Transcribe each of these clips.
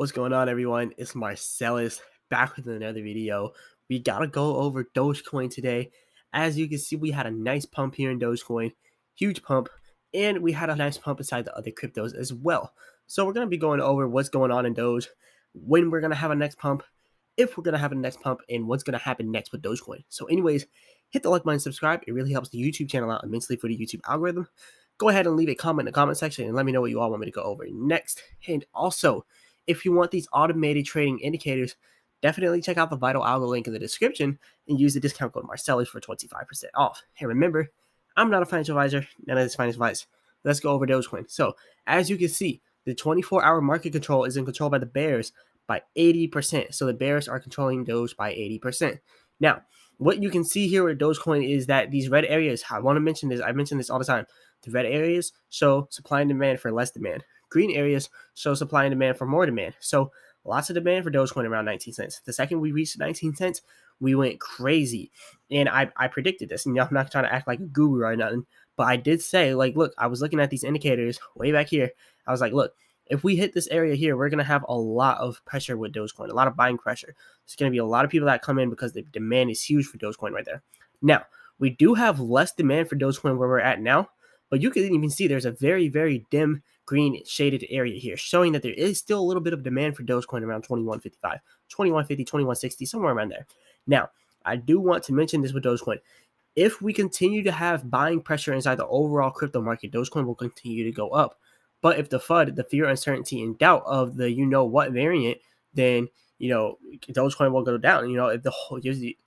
What's going on, everyone? It's Marsellis back with another video. We gotta go over Dogecoin today. As you can see, we had a nice pump here in Dogecoin, huge pump, and we had a nice pump inside the other cryptos as well. So we're gonna be going over what's going on in Doge, when we're gonna have a next pump, if we're gonna have a next pump, and what's gonna happen next with Dogecoin. So, anyways, hit the like button, subscribe. It really helps the YouTube channel out immensely for the YouTube algorithm. Go ahead and leave a comment in the comment section and let me know what you all want me to go over next. And also, if you want these automated trading indicators, definitely check out the Vital Algo link in the description and use the discount code Marsellis for 25% off. Hey, remember, I'm not a financial advisor, none of this financial advice. Let's go over Dogecoin. So, as you can see, the 24-hour market control is in control by the bears by 80%. So the bears are controlling Doge by 80%. Now, what you can see here with Dogecoin is that these red areas, I want to mention this, I mention this all the time. The red areas show supply and demand for less demand. Green areas show supply and demand for more demand. So lots of demand for Dogecoin around 19 cents. The second we reached 19 cents, we went crazy. And I predicted this. And I'm not trying to act like a guru or nothing, but I did say, like, look, I was looking at these indicators way back here. I was like, look, if we hit this area here, we're going to have a lot of pressure with Dogecoin, a lot of buying pressure. There's going to be a lot of people that come in because the demand is huge for Dogecoin right there. Now, we do have less demand for Dogecoin where we're at now, but you can even see there's a very, very dim green shaded area here, showing that there is still a little bit of demand for Dogecoin around 21.55, 21.50, 21.60, somewhere around there. Now, I do want to mention this with Dogecoin. If we continue to have buying pressure inside the overall crypto market, Dogecoin will continue to go up. But if the FUD, the fear, uncertainty, and doubt of the what variant, then Dogecoin will go down. If the whole,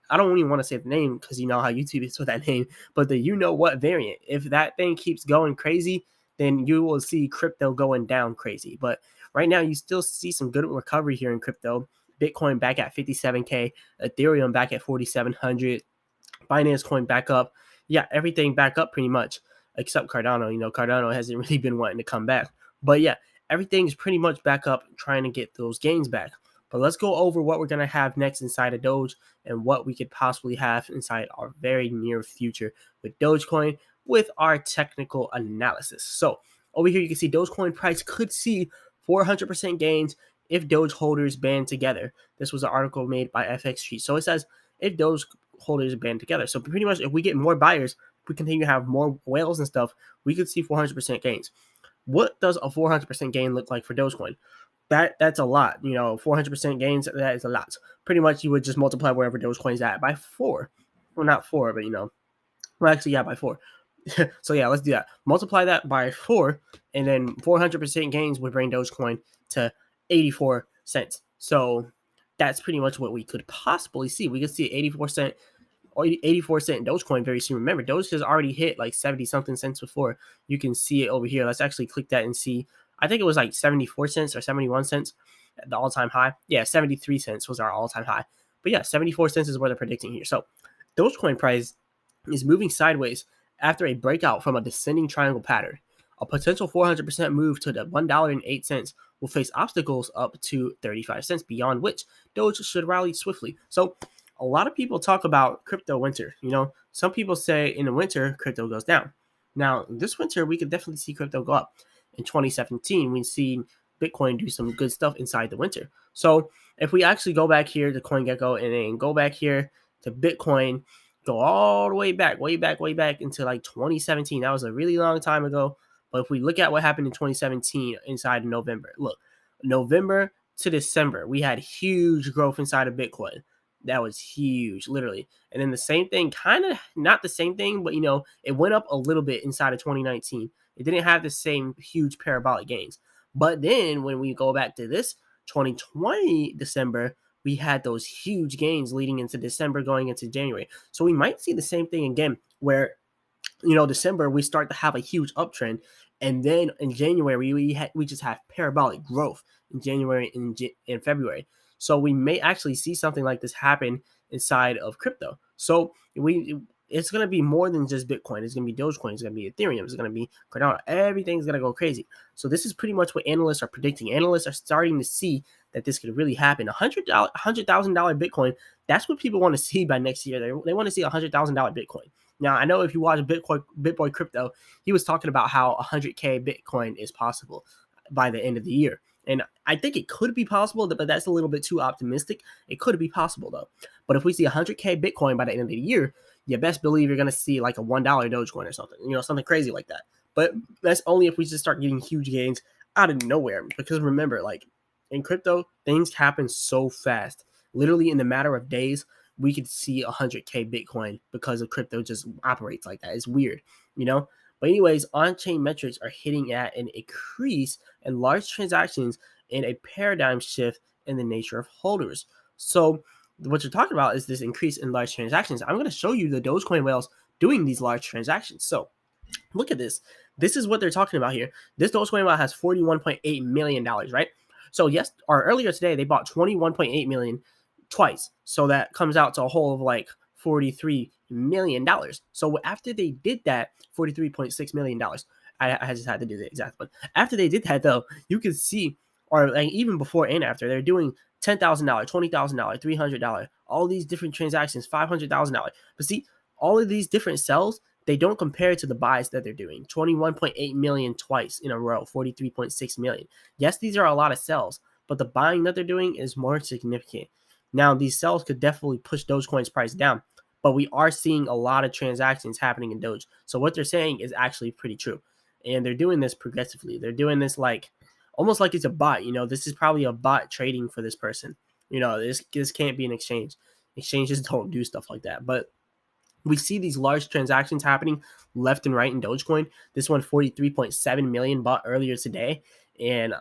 I don't even want to say the name because you know how YouTube is with that name, but the what variant, if that thing keeps going crazy, then you will see crypto going down crazy. But right now, you still see some good recovery here in crypto. Bitcoin back at 57K, Ethereum back at 4,700, Binance Coin back up. Yeah, everything back up pretty much except Cardano. Cardano hasn't really been wanting to come back. But yeah, everything's pretty much back up, trying to get those gains back. But let's go over what we're going to have next inside of Doge and what we could possibly have inside our very near future with Dogecoin with our technical analysis. So over here, you can see Dogecoin price could see 400% gains if Doge holders band together. This was an article made by FX Street. So it says if Doge holders band together. So pretty much if we get more buyers, we continue to have more whales and stuff, we could see 400% gains. What does a 400% gain look like for Dogecoin? That's a lot. 400% gains, that is a lot. Pretty much you would just multiply wherever Dogecoin is at by 4. Well, not 4, but well, actually, yeah, by 4. So yeah, let's do that. Multiply that by 4, and then 400% gains would bring Dogecoin to 84 cents. So that's pretty much what we could possibly see. We could see 84 cent Dogecoin very soon. Remember, Doge has already hit like 70 something cents before. You can see it over here. Let's actually click that and see. I think it was like 74 cents or 71 cents at the all-time high. Yeah, 73 cents was our all-time high. But yeah, 74 cents is what they're predicting here. So Dogecoin price is moving sideways after a breakout from a descending triangle pattern. A potential 400% move to the $1.08 will face obstacles up to 35 cents, beyond which Doge should rally swiftly. So a lot of people talk about crypto winter. Some people say in the winter, crypto goes down. Now, this winter, we could definitely see crypto go up. In 2017, we've seen Bitcoin do some good stuff inside the winter. So if we actually go back here to CoinGecko and then go back here to Bitcoin, go all the way back into like 2017. That was a really long time ago. But if we look at what happened in 2017 inside of November, look, November to December, we had huge growth inside of Bitcoin. That was huge, literally. And then the same thing, kind of not the same thing, but it went up a little bit inside of 2019. It didn't have the same huge parabolic gains. But then when we go back to this 2020 December, we had those huge gains leading into December going into January. So we might see the same thing again where, December we start to have a huge uptrend. And then in January, we just have parabolic growth in January and February. So we may actually see something like this happen inside of crypto. So it's going to be more than just Bitcoin. It's going to be Dogecoin. It's going to be Ethereum. It's going to be Cardano. Everything's going to go crazy. So this is pretty much what analysts are predicting. Analysts are starting to see that this could really happen. $100,000 Bitcoin, that's what people want to see by next year. They want to see $100,000 Bitcoin. Now, I know if you watch BitBoy Crypto, he was talking about how 100K Bitcoin is possible by the end of the year. And I think it could be possible, but that's a little bit too optimistic. It could be possible though. But if we see 100K Bitcoin by the end of the year, you best believe you're going to see like a $1 Dogecoin or something, something crazy like that. But that's only if we just start getting huge gains out of nowhere. Because remember, like in crypto, things happen so fast. Literally in the matter of days, we could see 100K Bitcoin because of crypto just operates like that. It's weird, you know? But anyways, on-chain metrics are hitting at an increase in large transactions and a paradigm shift in the nature of holders. So what you're talking about is this increase in large transactions. I'm going to show you the Dogecoin whales doing these large transactions. So look at this. This is what they're talking about here. This Dogecoin whale has $41.8 million, right? So yes, or earlier today, they bought 21.8 million twice. So that comes out to a whole of like $43 million. So after they did that, $43.6 million, I just had to do the exact one. After they did that though, you can see, or like even before and after, they're doing $10,000, $20,000, $300, all these different transactions, $500,000. But see, all of these different sells, they don't compare to the buys that they're doing. 21.8 million twice in a row, 43.6 million. Yes, these are a lot of sells, but the buying that they're doing is more significant. Now, these sells could definitely push Dogecoin's price down, but we are seeing a lot of transactions happening in Doge. So what they're saying is actually pretty true. And they're doing this progressively. They're doing this like almost like it's a bot. This is probably a bot trading for this person. This can't be an exchange. Exchanges don't do stuff like that. But we see these large transactions happening left and right in Dogecoin. This one, 43.7 million bought earlier today. And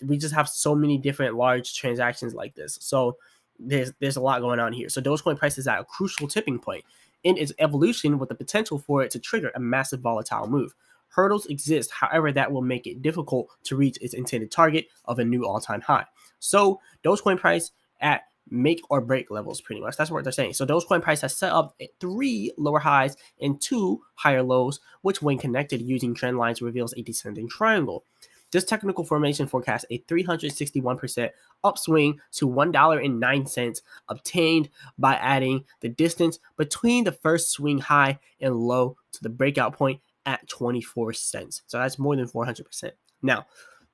we just have so many different large transactions like this. So there's a lot going on here. So Dogecoin price is at a crucial tipping point in its evolution with the potential for it to trigger a massive volatile move. Hurdles exist, however, that will make it difficult to reach its intended target of a new all-time high. So Dogecoin price at make or break levels, pretty much. That's what they're saying. So Dogecoin price has set up 3 lower highs and 2 higher lows, which when connected using trend lines reveals a descending triangle. This technical formation forecasts a 361% upswing to $1.09 obtained by adding the distance between the first swing high and low to the breakout point at 24 cents. So that's more than 400%. Now,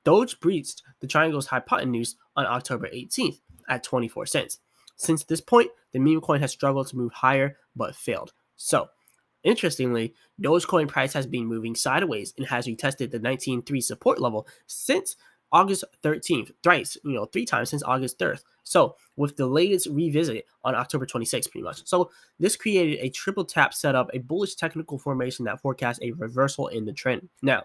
Doge breached the triangle's hypotenuse on October 18th at 24 cents. Since this point, the meme coin has struggled to move higher but failed. So, interestingly, Dogecoin price has been moving sideways and has retested the 19.3 support level since August 13th, thrice, 3 times since August 3rd. So, with the latest revisit on October 26th, pretty much. So, this created a triple tap setup, a bullish technical formation that forecasts a reversal in the trend. Now,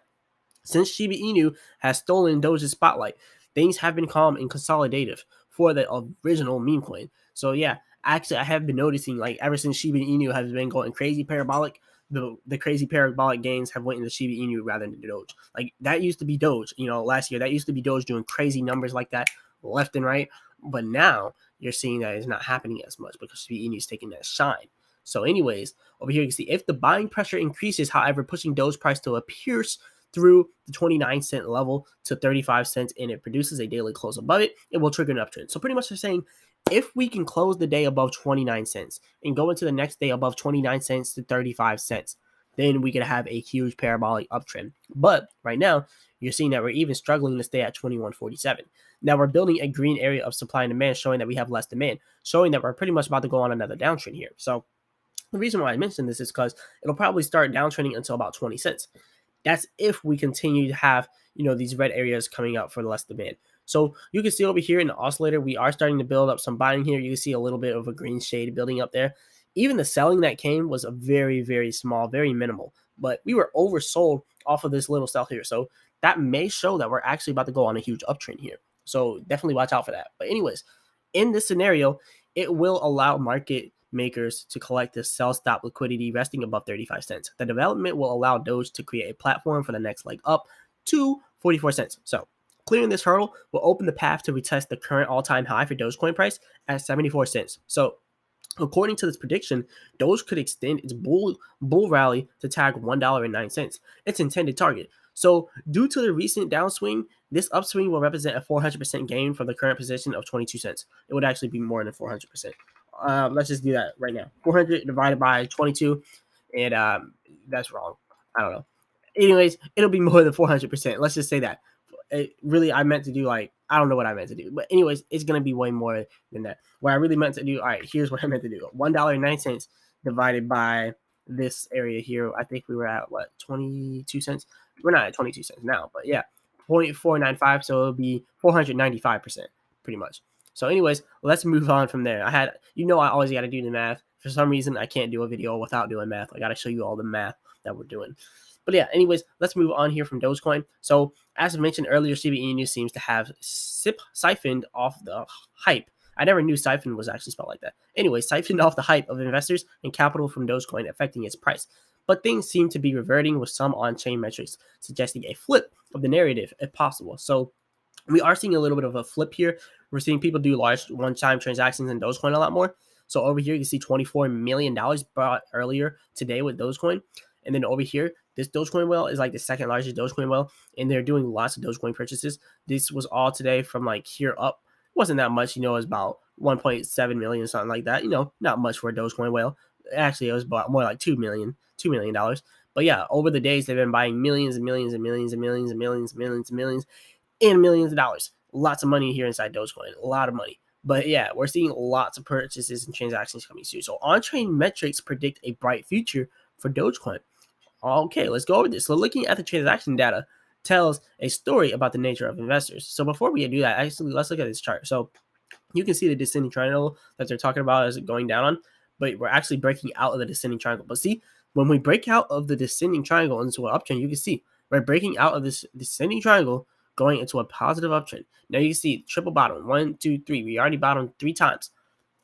since Shiba Inu has stolen Doge's spotlight, things have been calm and consolidative for the original meme coin. So yeah, actually I have been noticing like ever since Shiba Inu has been going crazy parabolic, the crazy parabolic gains have went into Shiba Inu rather than Doge. Like that used to be Doge, last year that used to be Doge doing crazy numbers like that left and right. But now you're seeing that it's not happening as much because Shiba Inu is taking that shine. So anyways, over here you can see if the buying pressure increases, however, pushing Doge price to a pierce through the 29-cent level to 35 cents and it produces a daily close above it, it will trigger an uptrend. So pretty much they're saying if we can close the day above 29 cents and go into the next day above 29 cents to 35 cents, then we could have a huge parabolic uptrend. But right now, you're seeing that we're even struggling to stay at 21.47. Now we're building a green area of supply and demand, showing that we have less demand, showing that we're pretty much about to go on another downtrend here. So the reason why I mentioned this is because it'll probably start downtrending until about 20 cents. That's if we continue to have, these red areas coming up for less demand. So you can see over here in the oscillator, we are starting to build up some buying here. You can see a little bit of a green shade building up there. Even the selling that came was a very, very small, very minimal. But we were oversold off of this little sell here. So that may show that we're actually about to go on a huge uptrend here. So definitely watch out for that. But anyways, in this scenario, it will allow market makers to collect the sell stop liquidity resting above 35 cents. The development will allow Doge to create a platform for the next leg up to 44 cents. So clearing this hurdle will open the path to retest the current all-time high for Dogecoin price at 74 cents. So according to this prediction, Doge could extend its bull rally to tag $1.09, its intended target. So due to the recent downswing, this upswing will represent a 400% gain from the current position of 22 cents. It would actually be more than 400%. Let's just do that right now. 400 divided by 22, and that's wrong. I don't know. Anyways, it'll be more than 400%. Let's just say that. I meant to do like, I don't know what I meant to do, but anyways, it's gonna be way more than that. What I really meant to do, all right, here's what I meant to do: $1.09 divided by this area here. I think we were at what, 22 cents? We're not at 22 cents now, but yeah, 0.495. So it'll be 495%, pretty much. So, anyways, let's move on from there. I always got to do the math. For some reason, I can't do a video without doing math. I got to show you all the math that we're doing. But yeah, anyways, let's move on here from Dogecoin. So, as I mentioned earlier, CBE News seems to have siphoned off the hype. I never knew siphon was actually spelled like that. Anyway, siphoned off the hype of investors and capital from Dogecoin, affecting its price. But things seem to be reverting, with some on-chain metrics suggesting a flip of the narrative if possible. So we are seeing a little bit of a flip here. We're seeing people do large one-time transactions in Dogecoin a lot more. So over here, you can see $24 million bought earlier today with Dogecoin. And then over here, this Dogecoin whale is like the second largest Dogecoin whale, and they're doing lots of Dogecoin purchases. This was all today from like here up. It wasn't that much, it was about 1.7 million, something like that. Not much for a Dogecoin whale. Actually, it was about more like $2 million. But yeah, over the days, they've been buying millions and millions and millions and millions and millions and millions and millions and millions of dollars. Lots of money here inside Dogecoin, a lot of money. But yeah, we're seeing lots of purchases and transactions coming soon. So on-chain metrics predict a bright future for Dogecoin. Okay, let's go over this. So looking at the transaction data tells a story about the nature of investors. So before we do that, actually, let's look at this chart. So you can see the descending triangle that they're talking about as going down on, but we're actually breaking out of the descending triangle. But see, when we break out of the descending triangle into an uptrend, you can see we're breaking out of this descending triangle going into a positive uptrend. Now you can see triple bottom, 1, 2, 3. We already bottomed 3 times.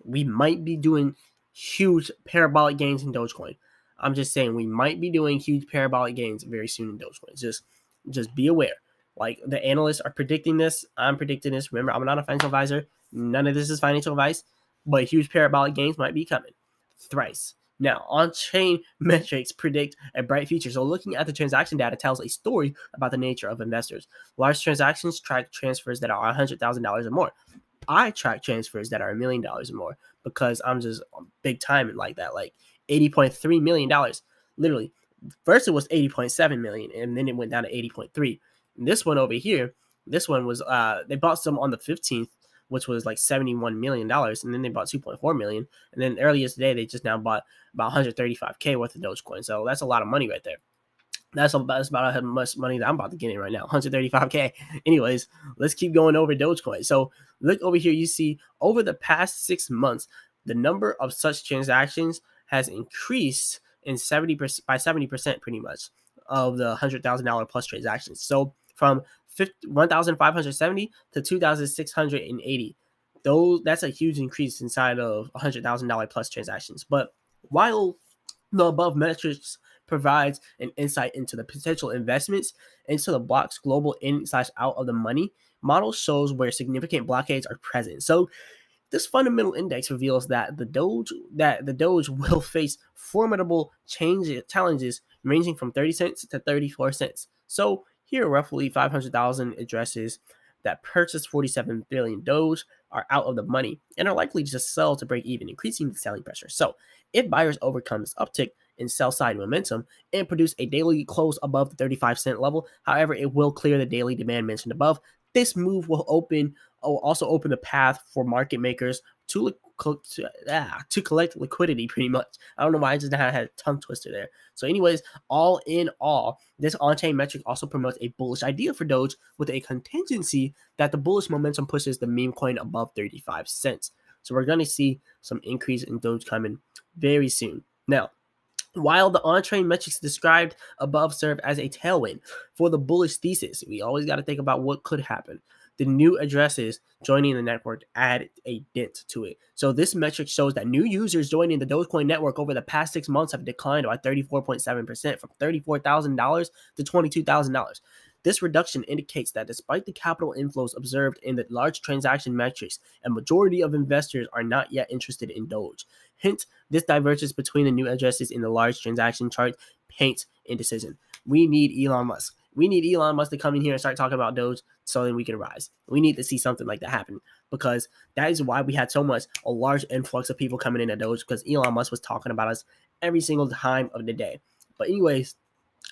We might be doing huge parabolic gains in Dogecoin. I'm just saying we might be doing huge parabolic gains very soon in Dogecoin. Just be aware. Like, the analysts are predicting this. I'm predicting this. Remember, I'm not a financial advisor. None of this is financial advice, but huge parabolic gains might be coming thrice. Now, on-chain metrics predict a bright future. So looking at the transaction data tells a story about the nature of investors. Large transactions track transfers that are $100,000 or more. I track transfers that are $1 million or more because I'm just big time like that. Like $80.3 million. Literally, first it was 80.7 million, and then it went down to 80.3. And this one over here, this one was they bought some on the 15th, which was like $71 million, and then they bought 2.4 million. And then earlier today, they just now bought about 135K worth of Dogecoin. So that's a lot of money right there. That's about how much money that I'm about to get in right now, 135K. Anyways, let's keep going over Dogecoin. So look over here. You see over the past 6 months, the number of such transactions has increased in 70% by 70% pretty much of the $100,000 plus transactions. So from 1,570 to 2,680. That's a huge increase inside of $100,000 plus transactions. But while the above metrics provides an insight into the potential investments into the block's global in/out of the money, model shows where significant blockades are present. So this fundamental index reveals that the Doge will face formidable challenges ranging from 30 cents to 34 cents. So here, roughly 500,000 addresses that purchased 47 billion Doge are out of the money and are likely to sell to break even, increasing the selling pressure. So if buyers overcome this uptick in sell side momentum and produce a daily close above the 35-cent level, however, it will clear the daily demand mentioned above. This move will also open the path for market makers to collect liquidity, pretty much. I don't know why I just had a tongue twister there. So anyways, all in all, this on-chain metric also promotes a bullish idea for Doge with a contingency that the bullish momentum pushes the meme coin above 35 cents. So we're going to see some increase in Doge coming very soon. Now, while the on-chain metrics described above serve as a tailwind for the bullish thesis, we always got to think about what could happen. The new addresses joining the network add a dent to it. So this metric shows that new users joining the Dogecoin network over the past 6 months have declined by 34.7% from $34,000 to $22,000. This reduction indicates that despite the capital inflows observed in the large transaction metrics, a majority of investors are not yet interested in Doge. Hence, this divergence between the new addresses in the large transaction chart paints indecision. We need Elon Musk. We need Elon Musk to come in here and start talking about Doge so that we can rise. We need to see something like that happen because that is why we had a large influx of people coming in at Doge, because Elon Musk was talking about us every single time of the day. But anyways,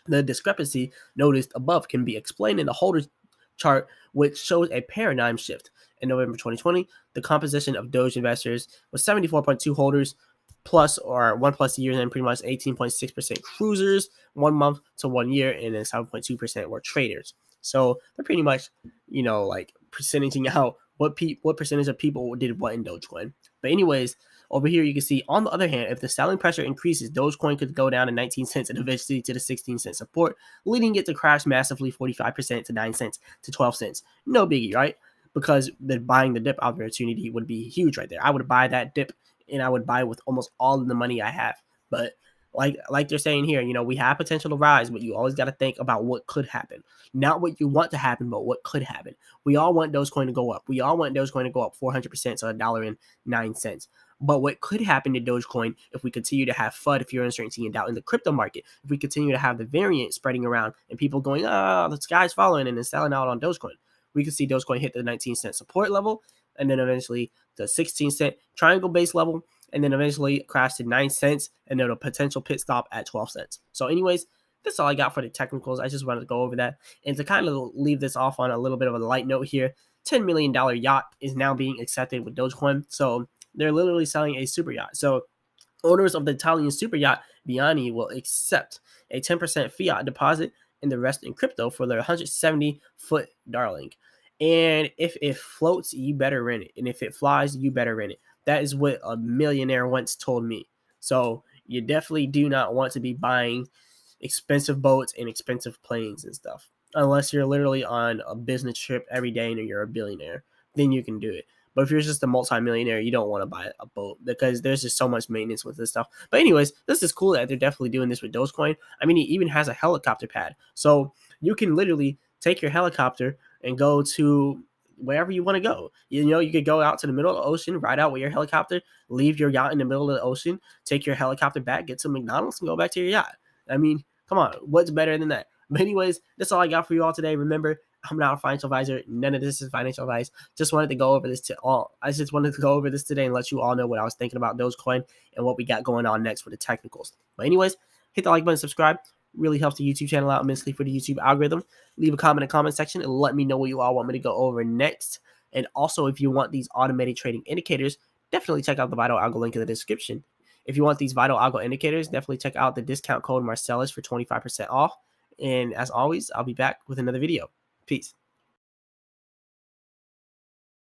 the discrepancy noticed above can be explained in the holders chart, which shows a paradigm shift. In November 2020, the composition of Doge investors was 74.2 holders plus or 1+ years, and pretty much 18.6% cruisers 1 month to 1 year, and then 7.2% were traders. So they're pretty much, like percentaging out what percentage of people did what in Dogecoin. But anyways, over here you can see, on the other hand, if the selling pressure increases, Dogecoin could go down to 19 cents and eventually to the 16-cent support, leading it to crash massively 45% to 9 cents to 12 cents. No biggie, right? Because buying the dip opportunity would be huge right there. I would buy that dip, and I would buy with almost all of the money I have. But like they're saying here, we have potential to rise, but you always got to think about what could happen. Not what you want to happen, but what could happen. We all want Dogecoin to go up. We all want Dogecoin to go up 400%, so $1.09. But what could happen to Dogecoin if we continue to have FUD, fear, uncertainty, and doubt in the crypto market? If we continue to have the variant spreading around and people going, the sky's falling, and then selling out on Dogecoin, we could see Dogecoin hit the 19-cent support level, and then eventually the 16-cent triangle base level, and then eventually crash to 9 cents, and then a potential pit stop at 12 cents. So anyways, that's all I got for the technicals. I just wanted to go over that. And to kind of leave this off on a little bit of a light note here, $10 million yacht is now being accepted with Dogecoin. So they're literally selling a super yacht. So owners of the Italian super yacht Viani will accept a 10% fiat deposit and the rest in crypto for their 170-foot darling. And if it floats, you better rent it. And if it flies, you better rent it. That is what a millionaire once told me. So you definitely do not want to be buying expensive boats and expensive planes and stuff, unless you're literally on a business trip every day and you're a billionaire. Then you can do it. But if you're just a multimillionaire, you don't want to buy a boat because there's just so much maintenance with this stuff. But anyways, this is cool that they're definitely doing this with Dogecoin. I mean, it even has a helicopter pad. So you can literally take your helicopter and go to wherever you want to go. You could go out to the middle of the ocean, ride out with your helicopter, leave your yacht in the middle of the ocean, take your helicopter back, get some McDonald's, and go back to your yacht. I mean, come on, what's better than that? But anyways, that's all I got for you all today. Remember, I'm not a financial advisor. None of this is financial advice. Just wanted to go over this today and let you all know what I was thinking about Dogecoin and what we got going on next for the technicals. But anyways, hit the like button, subscribe. Really helps the YouTube channel out immensely for the YouTube algorithm. Leave a comment in the comment section and let me know what you all want me to go over next. And also, if you want these automated trading indicators, definitely check out the Vital Algo link in the description. If you want these Vital Algo indicators, definitely check out the discount code Marsellis for 25% off. And as always, I'll be back with another video. Peace.